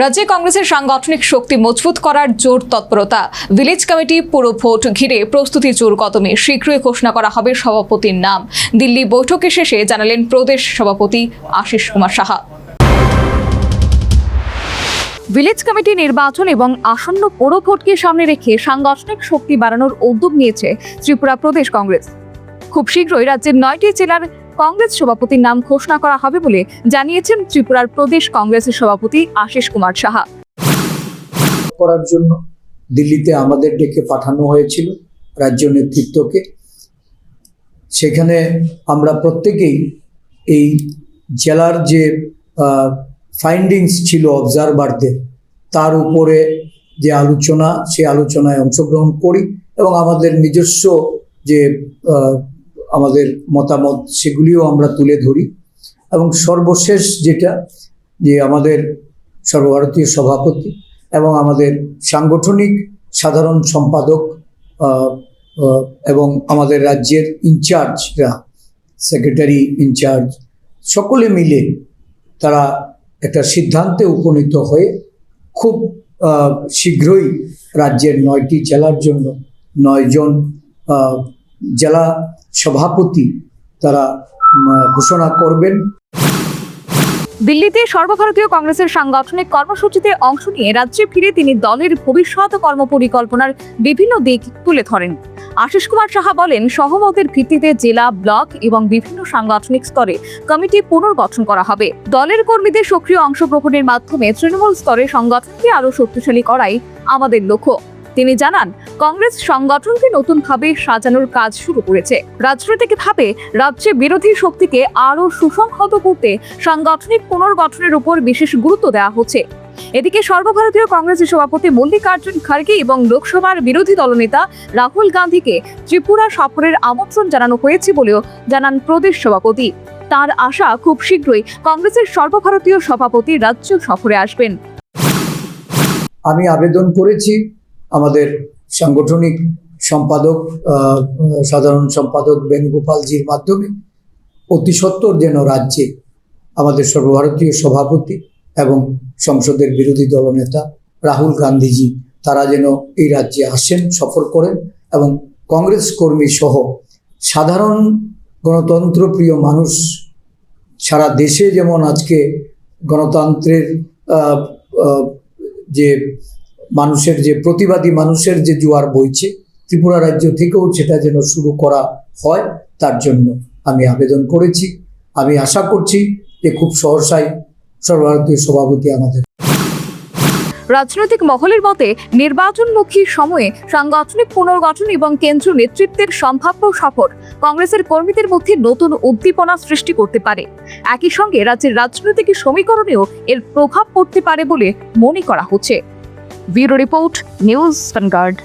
রাজ্যে কংগ্রেসের সাংগঠনিক শক্তি মজবুত করার জোর তৎপরতা। ভিলেজ কমিটি পুরো ভোট ঘিরে প্রস্তুতি জোর কদমে। শীঘ্রই ঘোষণা করা হবে সভাপতির নাম। দিল্লি বৈঠকে শেষে জানালেন প্রদেশ সভাপতি আশিস কুমার সাহা। ভিলেজ কমিটি নির্বাচন এবং আসন্ন পৌর ভোটকে সামনে রেখে সাংগঠনিক শক্তি বাড়ানোর উদ্যোগ নিয়েছে ত্রিপুরা প্রদেশ কংগ্রেস। খুব শীঘ্রই রাজ্যের 9টি জেলার কংগ্রেস সভাপতির নাম ঘোষণা করা হবে বলে জানিয়েছেন ত্রিপুরার প্রদেশ কংগ্রেসের সভাপতি আশিস কুমার সাহা। করার জন্য দিল্লিতে আমাদের ডেকে পাঠানো হয়েছিল রাজ্য নেতৃত্বকে। সেখানে আমরা প্রত্যেকেই এই জেলার যে ফাইন্ডিংস ছিল অবজারভারদের, তার উপরে যে আলোচনা, সেই আলোচনায় অংশগ্রহণ করি এবং আমাদের নিজস্ব যে আমাদের মতামত সেগুলিও আমরা তুলে ধরি। এবং সর্বশেষ যেটা, যে আমাদের সর্বভারতীয় সভাপতি এবং আমাদের সাংগঠনিক সাধারণ সম্পাদক এবং আমাদের রাজ্যের ইনচার্জরা, সেক্রেটারি ইনচার্জ, সকলে মিলে তারা একটা সিদ্ধান্তে উপনীত হয়ে খুব শীঘ্রই রাজ্যের 9টি জেলার জন্য 9 জন জেলা সভাপতি তারা ঘোষণা করবেন। দিল্লিতে সর্বভারতীয় কংগ্রেসের সাংগঠনিক কর্মসূচিতে অংশ নিয়ে রাজ্যে ফিরে তিনি দলের ভবিষ্যৎ কর্মপরিকল্পনার বিভিন্ন দিক তুলে ধরেন। আশিস কুমার সাহা বলেন, সহমতের ভিত্তিতে জেলা, ব্লক এবং বিভিন্ন সাংগঠনিক স্তরে কমিটি পুনর্গঠন করা হবে। দলের কর্মীদের সক্রিয় অংশগ্রহণের মাধ্যমে তৃণমূল স্তরে সংগঠনকে আরও শক্তিশালী করাই আমাদের লক্ষ্য। তিনি জানান, কংগ্রেস সংগঠনকে নতুনভাবে সাজানোর কাজ শুরু করেছে। রাজনৈতিকভাবে রাজ্যে বিরোধী শক্তিকে আরও সুসংহত করতে সাংগঠনিক পুনর্গঠনের উপর বিশেষ গুরুত্ব দেওয়া হচ্ছে। এদিকে সর্বভারতীয় কংগ্রেসের সভাপতি মল্লিকার্জুন খাড়গে এবং লোকসভার বিরোধী দলনেতা রাহুল গান্ধীকে ত্রিপুরা সফরের আমন্ত্রণ জানানো হয়েছে বলেও জানান প্রদেশ সভাপতি। তার আশা, খুব শীঘ্রই কংগ্রেসের সর্বভারতীয় সভাপতি রাজ্য সফরে আসবেন। আমি আবেদন করেছি আমাদের সাংগঠনিক সম্পাদক, সাধারণ সম্পাদক বেণুগোপালজির মাধ্যমে অতি সত্বর যেন রাজ্যে আমাদের সর্বভারতীয় সভাপতি এবং সংসদের বিরোধী দলনেতা রাহুল গান্ধীজি তারা যেন এই রাজ্যে আসেন, সফর করেন এবং কংগ্রেস কর্মী সহ সাধারণ গণতন্ত্রপ্রিয় মানুষ সারা দেশে যেমন আজকে গণতন্ত্রের যে মানুষের যে প্রতিবাদী মানুষের যে জোয়ার বইছে, ত্রিপুরা রাজ্য থেকেও সেটা যেন শুরু করা হয়, তার জন্য আমি আবেদন করেছি। আমি আশা করছি যে খুব সহসাই সর্বভারতীয় সভাপতি আমাদের। রাজনৈতিক মহলের মতে, নির্বাচনমুখী সময়ে সাংগঠনিক পুনর্গঠন এবং কেন্দ্রীয় নেতৃত্বের সম্ভাব্য সফর কংগ্রেসের কর্মীদের মধ্যে নতুন উদ্দীপনা সৃষ্টি করতে পারে। একই সঙ্গে রাজ্যের রাজনৈতিক সমীকরণেও এর প্রভাব পড়তে পারে বলে মনে করা হচ্ছে। Bureau report, news vanguard.